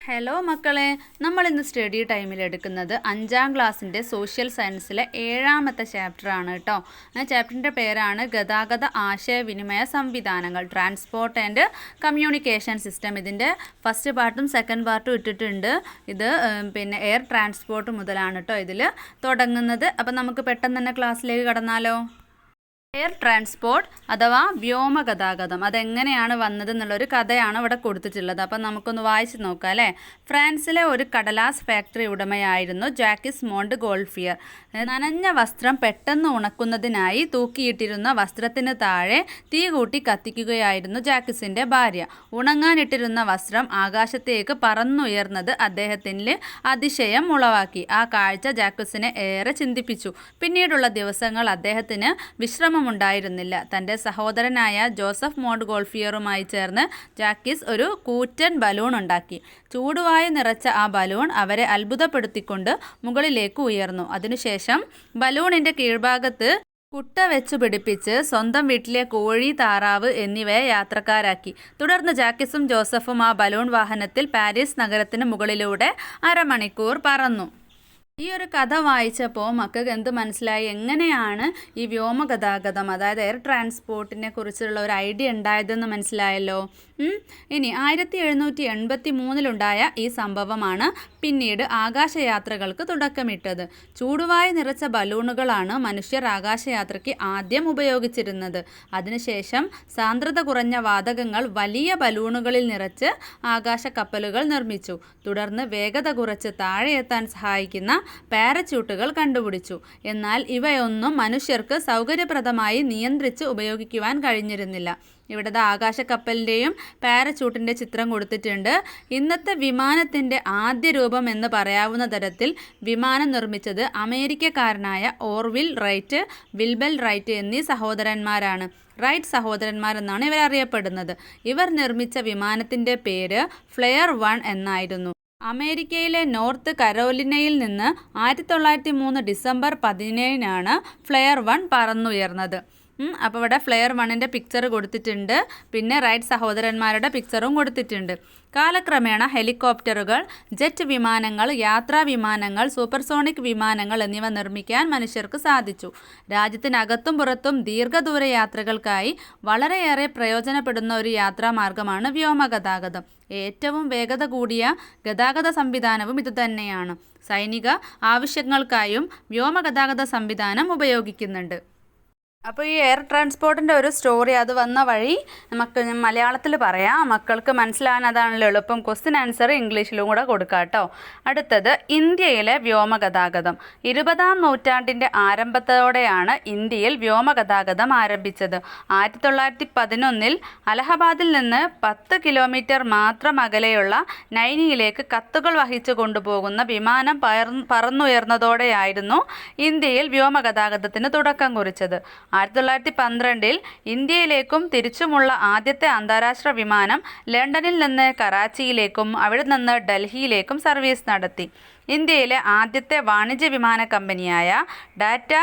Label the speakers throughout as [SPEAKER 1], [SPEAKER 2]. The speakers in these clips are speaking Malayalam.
[SPEAKER 1] ഹലോ മക്കളെ, നമ്മൾ ഇന്ന് സ്റ്റഡി ടൈമിൽ എടുക്കുന്നത് 5ാം ക്ലാസ്സിൻ്റെ സോഷ്യൽ സയൻസിലെ 7ാമത്തെ ചാപ്റ്ററാണ് കേട്ടോ. ആ ചാപ്റ്ററിൻ്റെ പേരാണ് ഗതാഗത ആശയവിനിമയ സംവിധാനങ്ങൾ, ട്രാൻസ്പോർട്ട് ആൻഡ് കമ്മ്യൂണിക്കേഷൻ സിസ്റ്റം. ഇതിൻ്റെ ഫസ്റ്റ് പാർട്ടും സെക്കൻഡ് പാർട്ടും ഇട്ടിട്ടുണ്ട്. ഇത് പിന്നെ എയർ ട്രാൻസ്പോർട്ട് മുതലാണ് കേട്ടോ ഇതിൽ തുടങ്ങുന്നത്. അപ്പം നമുക്ക് പെട്ടെന്ന് തന്നെ ക്ലാസ്സിലേക്ക് കടന്നാലോ. എയർ ട്രാൻസ്പോർട്ട് അഥവാ വ്യോമഗതാഗതം അതെങ്ങനെയാണ് വന്നത് എന്നുള്ളൊരു കഥയാണ് ഇവിടെ കൊടുത്തിട്ടുള്ളത്. അപ്പം നമുക്കൊന്ന് വായിച്ച് നോക്കാം അല്ലേ. ഫ്രാൻസിലെ ഒരു കടലാസ് ഫാക്ടറി ഉടമയായിരുന്നു ജാക്കിസ് മോണ്ട് ഗോൾഫിയർ. നനഞ്ഞ വസ്ത്രം പെട്ടെന്ന് ഉണക്കുന്നതിനായി തൂക്കിയിട്ടിരുന്ന വസ്ത്രത്തിന് താഴെ തീ കൂട്ടി കത്തിക്കുകയായിരുന്നു ജാക്കിസിൻ്റെ ഭാര്യ. ഉണങ്ങാനിട്ടിരുന്ന വസ്ത്രം ആകാശത്തേക്ക് പറന്നുയർന്നത് അദ്ദേഹത്തിൽ അതിശയം ഉളവാക്കി. ആ കാഴ്ച ജാക്കിസിനെ ഏറെ ചിന്തിപ്പിച്ചു. പിന്നീടുള്ള ദിവസങ്ങൾ അദ്ദേഹത്തിന് വിശ്രമമുണ്ടായിരുന്നില്ല. തൻ്റെ സഹോദരനായ ജോസഫ് മോണ്ട് ഗോൾഫിയറുമായി ചേർന്ന് ജാക്കിസ് ഒരു കൂറ്റൻ ബലൂൺ ഉണ്ടാക്കി. ചൂടുവായു നിറച്ച ആ ബലൂൺ അവരെ അത്ഭുതപ്പെടുത്തിക്കൊണ്ട് മുകളിലേക്ക് ഉയർന്നു. അതിനുശേഷം ബലൂണിൻ്റെ കീഴ്ഭാഗത്ത് കുട്ട വെച്ചു പിടിപ്പിച്ച് സ്വന്തം വീട്ടിലെ കോഴി, താറാവ് എന്നിവയെ യാത്രക്കാരാക്കി. തുടർന്ന് ജാക്കിസും ജോസഫും ആ ബലൂൺ വാഹനത്തിൽ പാരീസ് നഗരത്തിന് മുകളിലൂടെ അരമണിക്കൂർ പറന്നു. ഈ ഒരു കഥ വായിച്ചപ്പോൾ മക്കൾക്ക് എന്ത് മനസ്സിലായി? എങ്ങനെയാണ് ഈ വ്യോമഗതാഗതം അതായത് എയർ ട്രാൻസ്പോർട്ടിനെ കുറിച്ചുള്ള ഒരു ഐഡിയ ഉണ്ടായതെന്ന് മനസ്സിലായല്ലോ. ഇനി 1783 ഈ സംഭവമാണ് പിന്നീട് ആകാശയാത്രകൾക്ക് തുടക്കമിട്ടത്. ചൂടുവായു നിറച്ച ബലൂണുകളാണ് മനുഷ്യർ ആകാശയാത്രയ്ക്ക് ആദ്യം ഉപയോഗിച്ചിരുന്നത്. അതിനുശേഷം സാന്ദ്രത കുറഞ്ഞ വാതകങ്ങൾ വലിയ ബലൂണുകളിൽ നിറച്ച് ആകാശ കപ്പലുകൾ നിർമ്മിച്ചു. തുടർന്ന് വേഗത കുറച്ച് താഴെ എത്താൻ സഹായിക്കുന്ന പാരച്യൂട്ടുകൾ കണ്ടുപിടിച്ചു. എന്നാൽ ഇവയൊന്നും മനുഷ്യർക്ക് സൗകര്യപ്രദമായി നിയന്ത്രിച്ച് ഉപയോഗിക്കുവാൻ കഴിഞ്ഞിരുന്നില്ല. ഇവിടുത്തെ ആകാശക്കപ്പലിൻ്റെയും പാരച്യൂട്ടിൻ്റെ ചിത്രം കൊടുത്തിട്ടുണ്ട്. ഇന്നത്തെ വിമാനത്തിൻ്റെ ആദ്യ രൂപം എന്ന് പറയാവുന്ന തരത്തിൽ വിമാനം നിർമ്മിച്ചത് അമേരിക്കക്കാരനായ ഓർവിൽ റൈറ്റ്, വിൽബൽ റൈറ്റ് എന്നീ സഹോദരന്മാരാണ്. റൈറ്റ് സഹോദരന്മാർ എന്നാണ് ഇവർ അറിയപ്പെടുന്നത്. ഇവർ നിർമ്മിച്ച വിമാനത്തിൻ്റെ പേര് ഫ്ലെയർ 1 എന്നായിരുന്നു. അമേരിക്കയിലെ നോർത്ത് കരോലിനയിൽ നിന്ന് 1903 ഡിസംബർ 17 ഫ്ലെയർ 1 പറന്നുയർന്നത്. അപ്പോൾ ഇവിടെ ഫ്ലെയർ 1ൻ്റെ പിക്ചർ കൊടുത്തിട്ടുണ്ട്. പിന്നെ റൈറ്റ് സഹോദരന്മാരുടെ പിക്ചറും കൊടുത്തിട്ടുണ്ട്. കാലക്രമേണ ഹെലികോപ്റ്ററുകൾ, ജെറ്റ് വിമാനങ്ങൾ, യാത്രാ വിമാനങ്ങൾ, സൂപ്പർസോണിക് വിമാനങ്ങൾ എന്നിവ നിർമ്മിക്കാൻ മനുഷ്യർക്ക് സാധിച്ചു. രാജ്യത്തിനകത്തും പുറത്തും ദീർഘദൂര യാത്രകൾക്കായി വളരെയേറെ പ്രയോജനപ്പെടുന്ന ഒരു യാത്രാമാർഗമാണ് വ്യോമഗതാഗതം. ഏറ്റവും വേഗത കൂടിയ ഗതാഗത സംവിധാനവും ഇതുതന്നെയാണ്. സൈനിക ആവശ്യങ്ങൾക്കായും വ്യോമഗതാഗത സംവിധാനം ഉപയോഗിക്കുന്നുണ്ട്. അപ്പോൾ ഈ എയർ ട്രാൻസ്പോർട്ടിൻ്റെ ഒരു സ്റ്റോറി അത് വന്ന വഴി നമുക്ക് മലയാളത്തിൽ പറയാം. മക്കൾക്ക് മനസ്സിലാകാൻ അതാണല്ലോ എളുപ്പം. ക്വസ്റ്റ്യൻ ആൻസർ ഇംഗ്ലീഷിലും കൂടെ കൊടുക്കാം കേട്ടോ. അടുത്തത് ഇന്ത്യയിലെ വ്യോമഗതാഗതം. 20ാം നൂറ്റാണ്ടിൻ്റെ ആരംഭത്തോടെയാണ് ഇന്ത്യയിൽ വ്യോമഗതാഗതം ആരംഭിച്ചത്. 1911 അലഹബാദിൽ നിന്ന് 10 കിലോമീറ്റർ മാത്രം അകലെയുള്ള നൈനിയിലേക്ക് കത്തുകൾ വഹിച്ചു കൊണ്ടുപോകുന്ന വിമാനം പറന്നുയർന്നതോടെയായിരുന്നു ഇന്ത്യയിൽ വ്യോമഗതാഗതത്തിന് തുടക്കം കുറിച്ചത്. 1912 ഇന്ത്യയിലേക്കും തിരിച്ചുമുള്ള ആദ്യത്തെ അന്താരാഷ്ട്ര വിമാനം ലണ്ടനിൽ നിന്ന് കറാച്ചിയിലേക്കും അവിടെ നിന്ന് ഡൽഹിയിലേക്കും സർവീസ് നടത്തി. ഇന്ത്യയിലെ ആദ്യത്തെ വാണിജ്യ വിമാന കമ്പനിയായ ടാറ്റ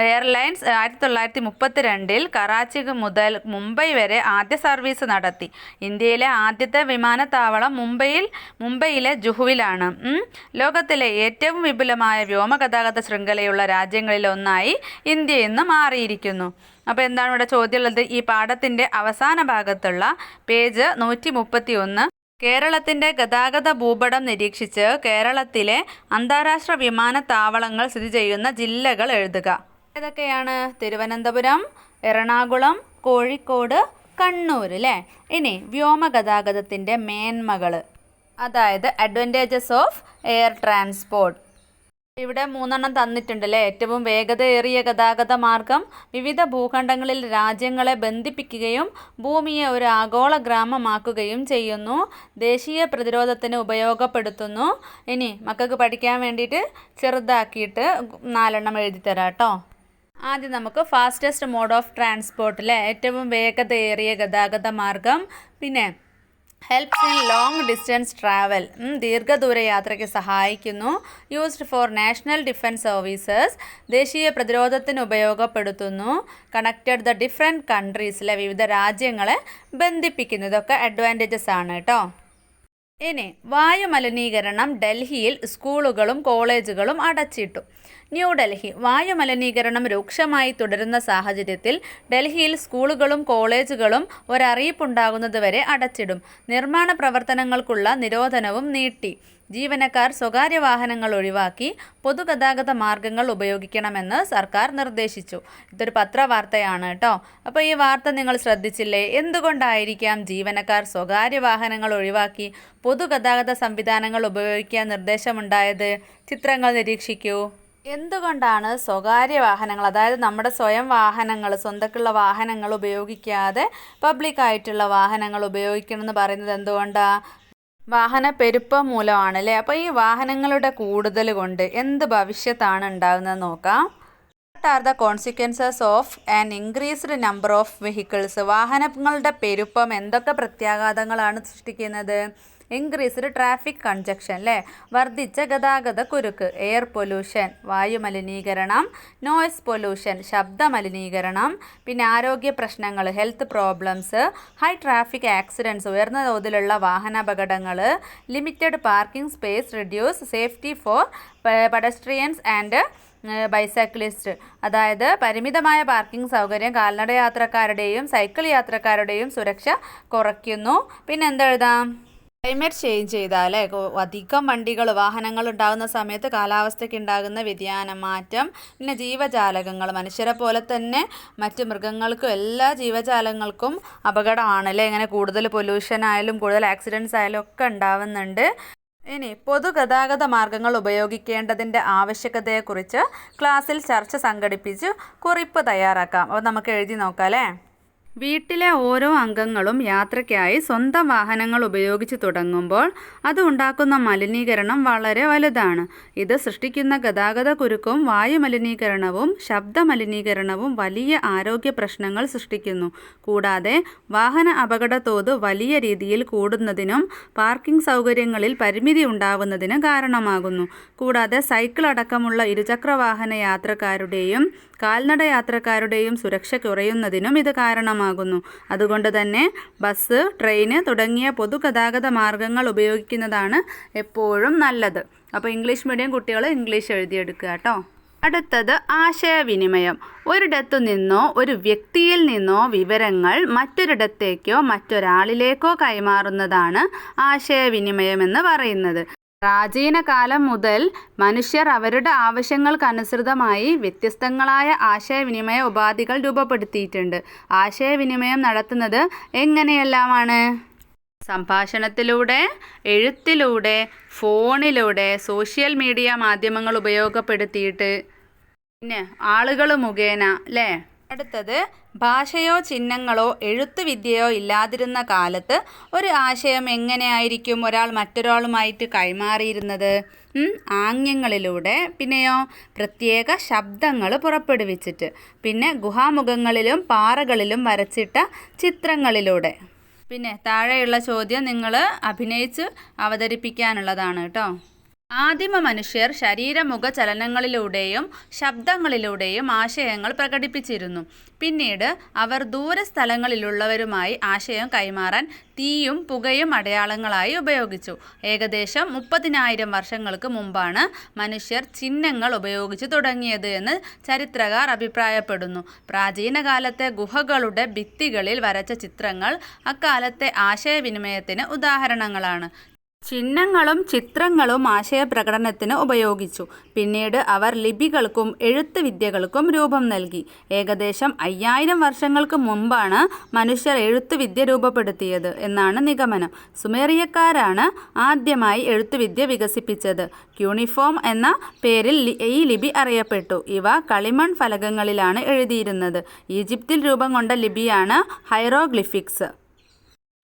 [SPEAKER 1] എയർലൈൻസ് 1932 കറാച്ചി മുതൽ മുംബൈ വരെ ആദ്യ സർവീസ് നടത്തി. ഇന്ത്യയിലെ ആദ്യത്തെ വിമാനത്താവളം മുംബൈയിലെ ജുഹുവിലാണ്. ലോകത്തിലെ ഏറ്റവും വിപുലമായ വ്യോമഗതാഗത ശൃംഖലയുള്ള രാജ്യങ്ങളിൽ ഒന്നായി ഇന്ത്യ ഇന്ന് മാറിയിരിക്കുന്നു. അപ്പോൾ എന്താണ് ഇവിടെ ചോദ്യമുള്ളത്? ഈ പാഠത്തിൻ്റെ അവസാന ഭാഗത്തുള്ള പേജ് 131 കേരളത്തിൻ്റെ ഗതാഗത ഭൂപടം നിരീക്ഷിച്ച് കേരളത്തിലെ അന്താരാഷ്ട്ര വിമാനത്താവളങ്ങൾ സ്ഥിതി ചെയ്യുന്ന ജില്ലകൾ എഴുതുക. ഏതൊക്കെയാണ്? തിരുവനന്തപുരം, എറണാകുളം, കോഴിക്കോട്, കണ്ണൂർ അല്ലേ. ഇനി വ്യോമഗതാഗതത്തിൻ്റെ മേന്മകൾ, അതായത് അഡ്വാൻറ്റേജസ് ഓഫ് എയർ ട്രാൻസ്പോർട്ട്. ഇവിടെ 3 തന്നിട്ടുണ്ടല്ലേ. ഏറ്റവും വേഗതയേറിയ ഗതാഗത മാർഗം, വിവിധ ഭൂഖണ്ഡങ്ങളിൽ രാജ്യങ്ങളെ ബന്ധിപ്പിക്കുകയും ഭൂമിയെ ഒരു ആഗോള ഗ്രാമമാക്കുകയും ചെയ്യുന്നു, ദേശീയ പ്രതിരോധത്തിന് ഉപയോഗപ്പെടുത്തുന്നു. ഇനി മക്കൾക്ക് പഠിക്കാൻ വേണ്ടിയിട്ട് ചെറുതാക്കിയിട്ട് 4 എഴുതി തരാം കേട്ടോ. ആദ്യം നമുക്ക് ഫാസ്റ്റസ്റ്റ് മോഡ് ഓഫ് ട്രാൻസ്പോർട്ട് അല്ലേ, ഏറ്റവും വേഗതയേറിയ ഗതാഗത മാർഗം. പിന്നെ helps in long distance travel, ദീർഘദൂര യാത്രയ്ക്ക് സഹായിക്കുന്നു. Used for national defence services, ദേശീയ പ്രതിരോധത്തിന് ഉപയോഗപ്പെടുത്തുന്നു. കണക്റ്റഡ് ദ ഡിഫറെൻറ്റ് കൺട്രീസിലെ വിവിധ രാജ്യങ്ങളെ ബന്ധിപ്പിക്കുന്നു. ഇതൊക്കെ അഡ്വാൻറ്റേജസ് ആണ് കേട്ടോ. ഇനി വായുമലിനീകരണം ഡൽഹിയിൽ സ്കൂളുകളും കോളേജുകളും അടച്ചിട്ടു. ന്യൂഡൽഹി വായുമലിനീകരണം രൂക്ഷമായി തുടരുന്ന സാഹചര്യത്തിൽ ഡൽഹിയിൽ സ്കൂളുകളും കോളേജുകളും ഒരറിയിപ്പുണ്ടാകുന്നതുവരെ അടച്ചിടും. നിർമ്മാണ പ്രവർത്തനങ്ങൾക്കുള്ള നിരോധനവും നീട്ടി. ജീവനക്കാർ സ്വകാര്യ വാഹനങ്ങൾ ഒഴിവാക്കി പൊതുഗതാഗത മാർഗങ്ങൾ ഉപയോഗിക്കണമെന്ന് സർക്കാർ നിർദ്ദേശിച്ചു. ഇതൊരു പത്രവാർത്തയാണ് കേട്ടോ. അപ്പോൾ ഈ വാർത്ത നിങ്ങൾ ശ്രദ്ധിച്ചില്ലേ? എന്തുകൊണ്ടായിരിക്കാം ജീവനക്കാർ സ്വകാര്യ വാഹനങ്ങൾ ഒഴിവാക്കി പൊതുഗതാഗത സംവിധാനങ്ങൾ ഉപയോഗിക്കാൻ നിർദ്ദേശമുണ്ടായത്? ചിത്രങ്ങൾ നിരീക്ഷിക്കൂ. എന്തുകൊണ്ടാണ് സ്വകാര്യ വാഹനങ്ങൾ, അതായത് നമ്മുടെ സ്വയം വാഹനങ്ങൾ, സ്വന്തക്കുള്ള വാഹനങ്ങൾ ഉപയോഗിക്കാതെ പബ്ലിക്കായിട്ടുള്ള വാഹനങ്ങൾ ഉപയോഗിക്കണമെന്ന് പറയുന്നത് എന്തുകൊണ്ടാണ്? വാഹന പെരുപ്പം മൂലമാണ് അല്ലേ? അപ്പോൾ ഈ വാഹനങ്ങളുടെ കൂടുതൽ കൊണ്ട് എന്ത് ഭവിഷ്യത്താണ് ഉണ്ടാകുന്നത് നോക്കാം. What are the consequences of an increased number of vehicles? വാഹനങ്ങളുടെ പെരുപ്പം എന്തൊക്കെ പ്രത്യാഘാതങ്ങളാണ് സൃഷ്ടിക്കുന്നത്? ഇൻക്രീസ്ഡ് ട്രാഫിക് കൺജക്ഷൻ അല്ലേ, വർദ്ധിച്ച ഗതാഗത കുരുക്ക്. എയർ പൊല്യൂഷൻ വായുമലിനീകരണം. നോയ്സ് പൊല്യൂഷൻ ശബ്ദമലിനീകരണം. പിന്നെ ആരോഗ്യ പ്രശ്നങ്ങൾ health problems. High traffic accidents ഉയർന്ന തോതിലുള്ള വാഹനാപകടങ്ങൾ. Limited parking space reduce safety for pedestrians and bicyclist, അതായത് പരിമിതമായ പാർക്കിംഗ് സൗകര്യം കാൽനട യാത്രക്കാരുടെയും സൈക്കിൾ യാത്രക്കാരുടെയും സുരക്ഷ കുറയ്ക്കുന്നു. പിന്നെ എന്തെഴുതാം? ക്ലൈമറ്റ് ചേഞ്ച് ചെയ്താൽ അധികം വണ്ടികൾ വാഹനങ്ങൾ ഉണ്ടാകുന്ന സമയത്ത് കാലാവസ്ഥയ്ക്ക് ഉണ്ടാകുന്ന വ്യതിയാനം മാറ്റം. പിന്നെ ജീവജാലകങ്ങൾ മനുഷ്യരെ പോലെ തന്നെ മറ്റ് മൃഗങ്ങൾക്കും എല്ലാ ജീവജാലങ്ങൾക്കും അപകടമാണല്ലേ. ഇങ്ങനെ കൂടുതൽ പൊല്യൂഷൻ ആയാലും കൂടുതൽ ആക്സിഡൻറ്റ്സ് ആയാലും ഒക്കെ ഉണ്ടാവുന്നുണ്ട്. ഇനി പൊതുഗതാഗത മാർഗങ്ങൾ ഉപയോഗിക്കേണ്ടതിൻ്റെ ആവശ്യകതയെക്കുറിച്ച് ക്ലാസ്സിൽ ചർച്ച സംഘടിപ്പിച്ച് കുറിപ്പ് തയ്യാറാക്കാം. അപ്പോൾ നമുക്ക് എഴുതി നോക്കാം അല്ലേ. വീട്ടിലെ ഓരോ അംഗങ്ങളും യാത്രയ്ക്കായി സ്വന്തം വാഹനങ്ങൾ ഉപയോഗിച്ച് തുടങ്ങുമ്പോൾ അത് ഉണ്ടാക്കുന്ന മലിനീകരണം വളരെ വലുതാണ്. ഇത് സൃഷ്ടിക്കുന്ന ഗതാഗത കുരുക്കും വായുമലിനീകരണവും ശബ്ദമലിനീകരണവും വലിയ ആരോഗ്യ പ്രശ്നങ്ങൾ സൃഷ്ടിക്കുന്നു. കൂടാതെ വാഹന അപകടത്തോത് വലിയ രീതിയിൽ കൂടുന്നതിനും പാർക്കിംഗ് സൗകര്യങ്ങളിൽ പരിമിതി ഉണ്ടാവുന്നതിനും കാരണമാകുന്നു. കൂടാതെ സൈക്കിൾ അടക്കമുള്ള ഇരുചക്ര വാഹന യാത്രക്കാരുടെയും കാൽനട യാത്രക്കാരുടെയും സുരക്ഷ കുറയുന്നതിനും ഇത് കാരണമാകുന്നു. അതുകൊണ്ട് തന്നെ ബസ്, ട്രെയിന് തുടങ്ങിയ പൊതുഗതാഗത മാർഗങ്ങൾ ഉപയോഗിക്കുന്നതാണ് എപ്പോഴും നല്ലത്. അപ്പോൾ ഇംഗ്ലീഷ് മീഡിയം കുട്ടികൾ ഇംഗ്ലീഷ് എഴുതിയെടുക്കുക കേട്ടോ. അടുത്തത് ആശയവിനിമയം. ഒരിടത്തു നിന്നോ ഒരു വ്യക്തിയിൽ നിന്നോ വിവരങ്ങൾ മറ്റൊരിടത്തേക്കോ മറ്റൊരാളിലേക്കോ കൈമാറുന്നതാണ് ആശയവിനിമയം എന്ന് പറയുന്നത്. പ്രാചീന കാലം മുതൽ മനുഷ്യർ അവരുടെ ആവശ്യങ്ങൾക്കനുസൃതമായി വ്യത്യസ്തങ്ങളായ ആശയവിനിമയ ഉപാധികൾ രൂപപ്പെടുത്തിയിട്ടുണ്ട്. ആശയവിനിമയം നടത്തുന്നത് എങ്ങനെയെല്ലാമാണ്? സംഭാഷണത്തിലൂടെ, എഴുത്തിലൂടെ, ഫോണിലൂടെ, സോഷ്യൽ മീഡിയ മാധ്യമങ്ങൾ ഉപയോഗപ്പെടുത്തിയിട്ട്, പിന്നെ ആളുകൾ മുഖേന അല്ലേ. അടുത്തത് ഭാഷയോ ചിഹ്നങ്ങളോ എഴുത്തുവിദ്യയോ ഇല്ലാതിരുന്ന കാലത്ത് ഒരു ആശയം എങ്ങനെയായിരിക്കും ഒരാൾ മറ്റൊരാളുമായിട്ട് കൈമാറിയിരുന്നത്? ആംഗ്യങ്ങളിലൂടെ, പിന്നെയോ പ്രത്യേക ശബ്ദങ്ങൾ പുറപ്പെടുവിച്ചിട്ട്, പിന്നെ ഗുഹാമുഖങ്ങളിലും പാറകളിലും വരച്ചിട്ട ചിത്രങ്ങളിലൂടെ. പിന്നെ താഴെയുള്ള ചോദ്യം നിങ്ങൾ അഭിനയിച്ച് അവതരിപ്പിക്കാനുള്ളതാണ് കേട്ടോ. ആദിമ മനുഷ്യർ ശരീരമുഖ ചലനങ്ങളിലൂടെയും ശബ്ദങ്ങളിലൂടെയും ആശയങ്ങൾ പ്രകടിപ്പിച്ചിരുന്നു. പിന്നീട് അവർ ദൂരസ്ഥലങ്ങളിലുള്ളവരുമായി ആശയം കൈമാറാൻ തീയും പുകയും അടയാളങ്ങളായി ഉപയോഗിച്ചു. ഏകദേശം 30,000 വർഷങ്ങൾക്ക് മുമ്പാണ് മനുഷ്യർ ചിഹ്നങ്ങൾ ഉപയോഗിച്ചു തുടങ്ങിയത് എന്ന് ചരിത്രകാർ അഭിപ്രായപ്പെടുന്നു. പ്രാചീന കാലത്തെ ഗുഹകളുടെ ഭിത്തികളിൽ വരച്ച ചിത്രങ്ങൾ അക്കാലത്തെ ആശയവിനിമയത്തിന് ഉദാഹരണങ്ങളാണ്. ചിഹ്നങ്ങളും ചിത്രങ്ങളും ആശയപ്രകടനത്തിന് ഉപയോഗിച്ചു. പിന്നീട് അവർ ലിപികൾക്കും എഴുത്ത് വിദ്യകൾക്കും രൂപം നൽകി. ഏകദേശം 5000 വർഷങ്ങൾക്ക് മുമ്പാണ് മനുഷ്യർ എഴുത്തുവിദ്യ രൂപപ്പെടുത്തിയത് എന്നാണ് നിഗമനം. സുമേറിയക്കാരാണ് ആദ്യമായി എഴുത്തുവിദ്യ വികസിപ്പിച്ചത്. ക്യൂണിഫോം എന്ന പേരിൽ ഈ ലിപി അറിയപ്പെട്ടു. ഇവ കളിമൺ ഫലകങ്ങളിലാണ് എഴുതിയിരുന്നത്. ഈജിപ്തിൽ രൂപം കൊണ്ട ലിപിയാണ് ഹൈറോഗ്ലിഫിക്സ്.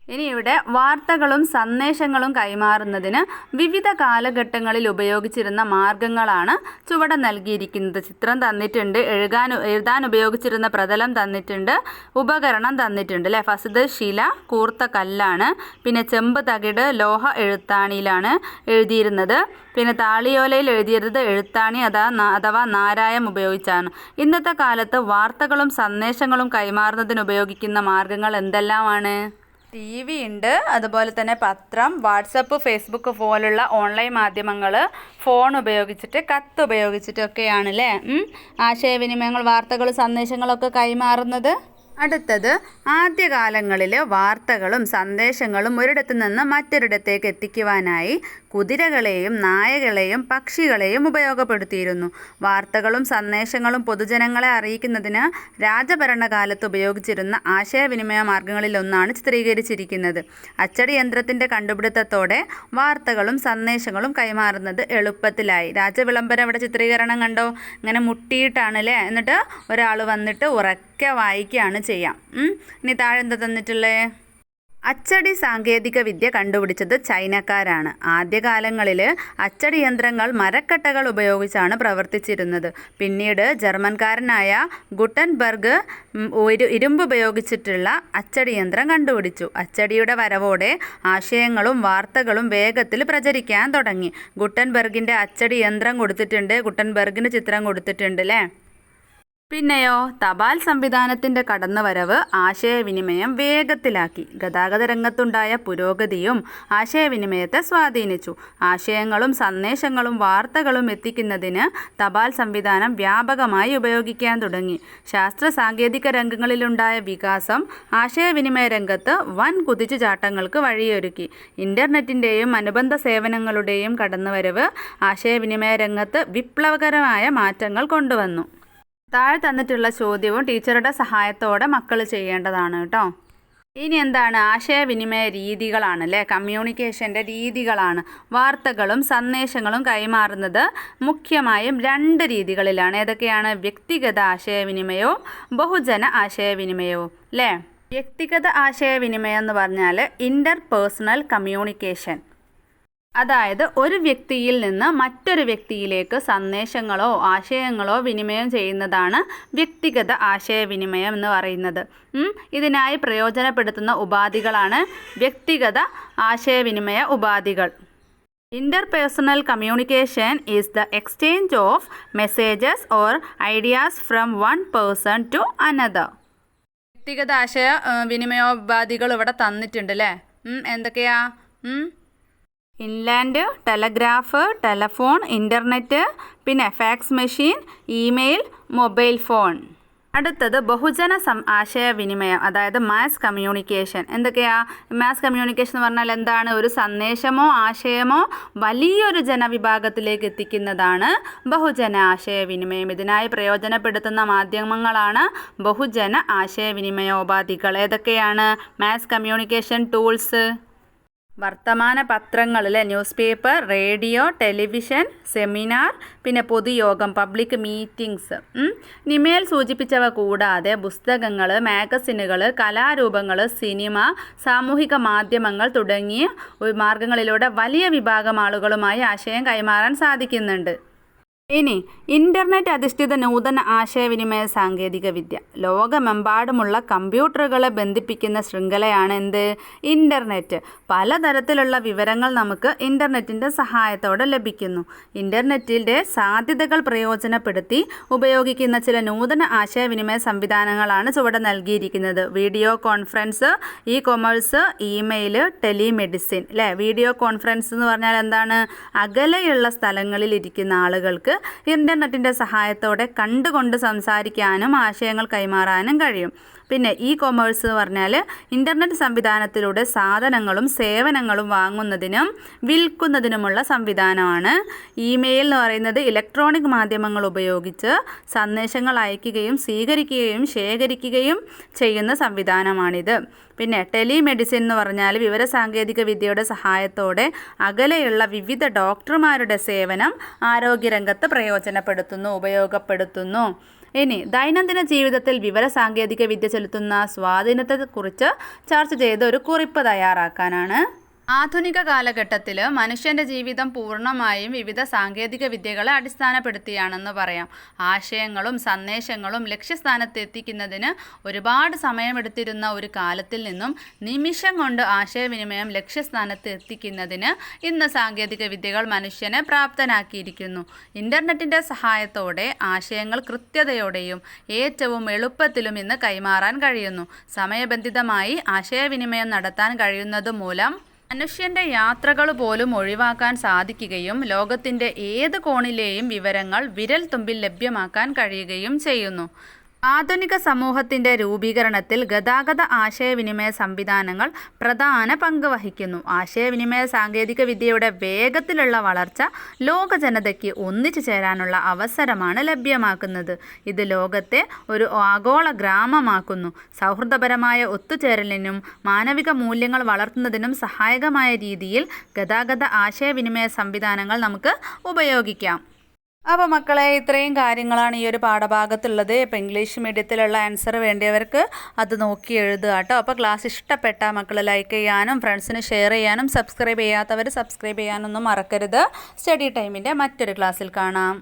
[SPEAKER 1] ഇനി ഇവിടെ വാർത്തകളും സന്ദേശങ്ങളും കൈമാറുന്നതിന് വിവിധ കാലഘട്ടങ്ങളിൽ ഉപയോഗിച്ചിരുന്ന മാർഗങ്ങളാണ് ചുവടെ നൽകിയിരിക്കുന്നത്. ചിത്രം തന്നിട്ടുണ്ട്, എഴുതാൻ ഉപയോഗിച്ചിരുന്ന പ്രതലം തന്നിട്ടുണ്ട്, ഉപകരണം തന്നിട്ടുണ്ട് അല്ലേ. ഫസ്റ്റ് ശില, കൂർത്ത കല്ലാണ്. പിന്നെ ചെമ്പ് തകിട്, ലോഹ എഴുത്താണിയിലാണ് എഴുതിയിരുന്നത്. പിന്നെ താളിയോലയിൽ എഴുതിയിരുന്നത് എഴുത്താണി അഥവാ നാരായം ഉപയോഗിച്ചാണ്. ഇന്നത്തെ കാലത്ത് വാർത്തകളും സന്ദേശങ്ങളും കൈമാറുന്നതിന് ഉപയോഗിക്കുന്ന മാർഗങ്ങൾ എന്തെല്ലാമാണ്? TV ഉണ്ട്, അതുപോലെ തന്നെ പത്രം, വാട്സപ്പ്, ഫേസ്ബുക്ക് പോലുള്ള ഓൺലൈൻ മാധ്യമങ്ങൾ, ഫോൺ ഉപയോഗിച്ചിട്ട്, കത്ത് ഉപയോഗിച്ചിട്ടൊക്കെയാണ് അല്ലേ ആശയവിനിമയങ്ങൾ, വാർത്തകൾ, സന്ദേശങ്ങളൊക്കെ കൈമാറുന്നത്. അടുത്തത്, ആദ്യകാലങ്ങളിൽ വാർത്തകളും സന്ദേശങ്ങളും ഒരിടത്തു നിന്ന് മറ്റൊരിടത്തേക്ക് എത്തിക്കുവാനായി കുതിരകളെയും നായകളെയും പക്ഷികളെയും ഉപയോഗപ്പെടുത്തിയിരുന്നു. വാർത്തകളും സന്ദേശങ്ങളും പൊതുജനങ്ങളെ അറിയിക്കുന്നതിന് രാജഭരണകാലത്ത് ഉപയോഗിച്ചിരുന്ന ആശയവിനിമയ മാർഗങ്ങളിലൊന്നാണ് ചിത്രീകരിച്ചിരിക്കുന്നത്. അച്ചടി യന്ത്രത്തിൻ്റെ കണ്ടുപിടുത്തത്തോടെ വാർത്തകളും സന്ദേശങ്ങളും കൈമാറുന്നത് എളുപ്പത്തിലായി. രാജവിളംബരം ഇവിടെ ചിത്രീകരണം കണ്ടോ, ഇങ്ങനെ മുട്ടിയിട്ടാണ് അല്ലേ, എന്നിട്ട് ഒരാൾ വന്നിട്ട് ഉറക്കെ വായിക്കുകയാണ് ചെയ്യാം. ഇനി താഴെ എന്താ തന്നിട്ടുള്ളേ? അച്ചടി സാങ്കേതിക വിദ്യ കണ്ടുപിടിച്ചത് ചൈനക്കാരാണ്. ആദ്യകാലങ്ങളിൽ അച്ചടി യന്ത്രങ്ങൾ മരക്കട്ടകൾ ഉപയോഗിച്ചാണ് പ്രവർത്തിച്ചിരുന്നത്. പിന്നീട് ജർമ്മൻകാരനായ ഗുട്ടൻബർഗ് ഇരുമ്പ് ഉപയോഗിച്ചിട്ടുള്ള അച്ചടി യന്ത്രം കണ്ടുപിടിച്ചു. അച്ചടിയുടെ വരവോടെ ആശയങ്ങളും വാർത്തകളും വേഗത്തിൽ പ്രചരിക്കാൻ തുടങ്ങി. ഗുട്ടൻബർഗിൻ്റെ അച്ചടി യന്ത്രം കൊടുത്തിട്ടുണ്ട്, ഗുട്ടൻബർഗിന് ചിത്രം കൊടുത്തിട്ടുണ്ട് അല്ലേ. പിന്നെയോ, തപാൽ സംവിധാനത്തിൻ്റെ കടന്നുവരവ് ആശയവിനിമയം വേഗത്തിലാക്കി. ഗതാഗത രംഗത്തുണ്ടായ പുരോഗതിയും ആശയവിനിമയത്തെ സ്വാധീനിച്ചു. ആശയങ്ങളും സന്ദേശങ്ങളും വാർത്തകളും എത്തിക്കുന്നതിന് തപാൽ സംവിധാനം വ്യാപകമായി ഉപയോഗിക്കാൻ തുടങ്ങി. ശാസ്ത്ര സാങ്കേതിക രംഗങ്ങളിലുണ്ടായ വികാസം ആശയവിനിമയ രംഗത്ത് വൻ കുതിച്ചുചാട്ടങ്ങൾക്ക് വഴിയൊരുക്കി. ഇൻ്റർനെറ്റിൻ്റെയും അനുബന്ധ സേവനങ്ങളുടെയും കടന്നുവരവ് ആശയവിനിമയ രംഗത്ത് വിപ്ലവകരമായ മാറ്റങ്ങൾ കൊണ്ടുവന്നു. താഴെ തന്നിട്ടുള്ള ചോദ്യവും ടീച്ചറുടെ സഹായത്തോടെ മക്കൾ ചെയ്യേണ്ടതാണ് കേട്ടോ. ഇനി എന്താണ്? ആശയവിനിമയ രീതികളാണ് അല്ലേ, കമ്മ്യൂണിക്കേഷൻ്റെ രീതികളാണ്. വാർത്തകളും സന്ദേശങ്ങളും കൈമാറുന്നത് മുഖ്യമായും 2 രീതികളിലാണ്. ഏതൊക്കെയാണ്? വ്യക്തിഗത ആശയവിനിമയവും ബഹുജന ആശയവിനിമയവും അല്ലേ. വ്യക്തിഗത ആശയവിനിമയം എന്ന് പറഞ്ഞാൽ ഇൻ്റർപേഴ്സണൽ കമ്മ്യൂണിക്കേഷൻ. അതായത് ഒരു വ്യക്തിയിൽ നിന്ന് മറ്റൊരു വ്യക്തിയിലേക്ക് സന്ദേശങ്ങളോ ആശയങ്ങളോ വിനിമയം ചെയ്യുന്നതാണ് വ്യക്തിഗത ആശയവിനിമയം എന്ന് പറയുന്നത്. ഇതിനായി പ്രയോജനപ്പെടുത്തുന്ന ഉപാധികളാണ് വ്യക്തിഗത ആശയവിനിമയ ഉപാധികൾ. Interpersonal communication is the exchange of messages or ideas from one person to another. വ്യക്തിഗത ആശയ വിനിമയോപാധികൾ ഇവിടെ തന്നിട്ടുണ്ട് അല്ലേ. എന്തൊക്കെയാ? ഇൻലാൻഡ്, ടെലഗ്രാഫ്, ടെലഫോൺ, ഇൻ്റർനെറ്റ്, പിന്നെ fax machine, email, mobile phone. അടുത്തത് ബഹുജന ആശയവിനിമയം, അതായത് മാസ് കമ്മ്യൂണിക്കേഷൻ. എന്തൊക്കെയാ മാസ് കമ്മ്യൂണിക്കേഷൻ എന്ന് പറഞ്ഞാൽ? എന്താണ്? ഒരു സന്ദേശമോ ആശയമോ വലിയൊരു ജനവിഭാഗത്തിലേക്ക് എത്തിക്കുന്നതാണ് ബഹുജന ആശയവിനിമയം. ഇതിനായി പ്രയോജനപ്പെടുത്തുന്ന മാധ്യമങ്ങളാണ് ബഹുജന ആശയവിനിമയോപാധികൾ. ഏതൊക്കെയാണ് മാസ് കമ്മ്യൂണിക്കേഷൻ ടൂൾസ്? വർത്തമാന പത്രങ്ങളിൽ news paper, radio, television, seminar, പിന്നെ പൊതുയോഗം, പബ്ലിക് മീറ്റിംഗ്സ്. നിമേൽ സൂചിപ്പിച്ചവ കൂടാതെ പുസ്തകങ്ങൾ, മാഗസിനുകൾ, കലാരൂപങ്ങൾ, സിനിമ, സാമൂഹിക മാധ്യമങ്ങൾ തുടങ്ങിയ മാർഗങ്ങളിലൂടെ വലിയ വിഭാഗം ആളുകളുമായി ആശയം കൈമാറാൻ സാധിക്കുന്നുണ്ട്. ഇനി ഇൻ്റർനെറ്റ് അധിഷ്ഠിത നൂതന ആശയവിനിമയ സാങ്കേതിക വിദ്യ. ലോകമെമ്പാടുമുള്ള കമ്പ്യൂട്ടറുകളെ ബന്ധിപ്പിക്കുന്ന ശൃംഖലയാണ് എന്ത്? ഇൻ്റർനെറ്റ്. പലതരത്തിലുള്ള വിവരങ്ങൾ നമുക്ക് ഇൻ്റർനെറ്റിൻ്റെ സഹായത്തോടെ ലഭിക്കുന്നു. ഇൻ്റർനെറ്റിൻ്റെ സാധ്യതകൾ പ്രയോജനപ്പെടുത്തി ഉപയോഗിക്കുന്ന ചില നൂതന ആശയവിനിമയ സംവിധാനങ്ങളാണ് ചുവടെ നൽകിയിരിക്കുന്നത്. Video conference, E commerce, email, telemedicine അല്ലേ. വീഡിയോ കോൺഫറൻസ് എന്ന് പറഞ്ഞാൽ എന്താണ്? അകലെയുള്ള സ്ഥലങ്ങളിൽ ഇരിക്കുന്ന ആളുകൾക്ക് ഇൻ്റർനെറ്റിൻ്റെ സഹായത്തോടെ കണ്ടുകൊണ്ട് സംസാരിക്കാനും ആശയങ്ങൾ കൈമാറാനും കഴിയും. പിന്നെ ഇ കൊമേഴ്സ് എന്ന് പറഞ്ഞാൽ ഇൻ്റർനെറ്റ് സംവിധാനത്തിലൂടെ സാധനങ്ങളും സേവനങ്ങളും വാങ്ങുന്നതിനും വിൽക്കുന്നതിനുമുള്ള സംവിധാനമാണ്. ഇമെയിൽ എന്ന് പറയുന്നത് ഇലക്ട്രോണിക് മാധ്യമങ്ങൾ ഉപയോഗിച്ച് സന്ദേശങ്ങൾ അയക്കുകയും സ്വീകരിക്കുകയും ശേഖരിക്കുകയും ചെയ്യുന്ന സംവിധാനമാണിത്. പിന്നെ ടെലിമെഡിസിൻ എന്ന് പറഞ്ഞാൽ വിവരസാങ്കേതിക വിദ്യയുടെ സഹായത്തോടെ അകലെയുള്ള വിവിധ ഡോക്ടർമാരുടെ സേവനം ആരോഗ്യരംഗത്ത് ഉപയോഗപ്പെടുത്തുന്നു. ഇനി ദൈനംദിന ജീവിതത്തിൽ വിവരസാങ്കേതിക വിദ്യ ചെലുത്തുന്ന സ്വാധീനത്തെക്കുറിച്ച് ചർച്ച ചെയ്ത് ഒരു കുറിപ്പ് തയ്യാറാക്കാനാണ്. ആധുനിക കാലഘട്ടത്തിൽ മനുഷ്യൻ്റെ ജീവിതം പൂർണ്ണമായും വിവിധ സാങ്കേതിക വിദ്യകളെ അടിസ്ഥാനപ്പെടുത്തിയാണെന്ന് പറയാം. ആശയങ്ങളും സന്ദേശങ്ങളും ലക്ഷ്യസ്ഥാനത്ത് എത്തിക്കുന്നതിന് ഒരുപാട് സമയമെടുത്തിരുന്ന ഒരു കാലത്തിൽ നിന്നും നിമിഷം കൊണ്ട് ആശയവിനിമയം ലക്ഷ്യസ്ഥാനത്ത് എത്തിക്കുന്നതിന് ഇന്ന് സാങ്കേതിക വിദ്യകൾ മനുഷ്യനെ പ്രാപ്തനാക്കിയിരിക്കുന്നു. ഇൻ്റർനെറ്റിൻ്റെ സഹായത്തോടെ ആശയങ്ങൾ കൃത്യതയോടെയും ഏറ്റവും എളുപ്പത്തിലും ഇന്ന് കൈമാറാൻ കഴിയുന്നു. സമയബന്ധിതമായി ആശയവിനിമയം നടത്താൻ കഴിയുന്നത് മൂലം മനുഷ്യൻ്റെ യാത്രകൾ പോലും ഒഴിവാക്കാൻ സാധിക്കുകയും ലോകത്തിൻ്റെ ഏത് കോണിലെയും വിവരങ്ങൾ വിരൽ തുമ്പിൽ ലഭ്യമാക്കാൻ കഴിയുകയും ചെയ്യുന്നു. ആധുനിക സമൂഹത്തിൻ്റെ രൂപീകരണത്തിൽ ഗതാഗത ആശയവിനിമയ സംവിധാനങ്ങൾ പ്രധാന പങ്ക് വഹിക്കുന്നു. ആശയവിനിമയ സാങ്കേതിക വിദ്യയുടെ വേഗത്തിലുള്ള വളർച്ച ലോക ജനതയ്ക്ക് ഒന്നിച്ചു ചേരാനുള്ള അവസരമാണ് ലഭ്യമാക്കുന്നത്. ഇത് ലോകത്തെ ഒരു ആഗോള ഗ്രാമമാക്കുന്നു. സൗഹൃദപരമായ ഒത്തുചേരലിനും മാനവിക മൂല്യങ്ങൾ വളർത്തുന്നതിനും സഹായകമായ രീതിയിൽ ഗതാഗത ആശയവിനിമയ സംവിധാനങ്ങൾ നമുക്ക് ഉപയോഗിക്കാം. അപ്പോൾ മക്കളെ, ഇത്രയും കാര്യങ്ങളാണ് ഈ ഒരു പാഠഭാഗത്തുള്ളത്. ഇപ്പോൾ ഇംഗ്ലീഷ് മീഡിയത്തിലുള്ള ആൻസർ വേണ്ടിയവർക്ക് അത് നോക്കി എഴുതുക കേട്ടോ. അപ്പോൾ ക്ലാസ് ഇഷ്ടപ്പെട്ട മക്കൾ ലൈക്ക് ചെയ്യാനും ഫ്രണ്ട്സിന് ഷെയർ ചെയ്യാനും സബ്സ്ക്രൈബ് ചെയ്യാത്തവർ സബ്സ്ക്രൈബ് ചെയ്യാനൊന്നും മറക്കരുത്. സ്റ്റഡി ടൈമിൻ്റെ മറ്റൊരു ക്ലാസ്സിൽ കാണാം.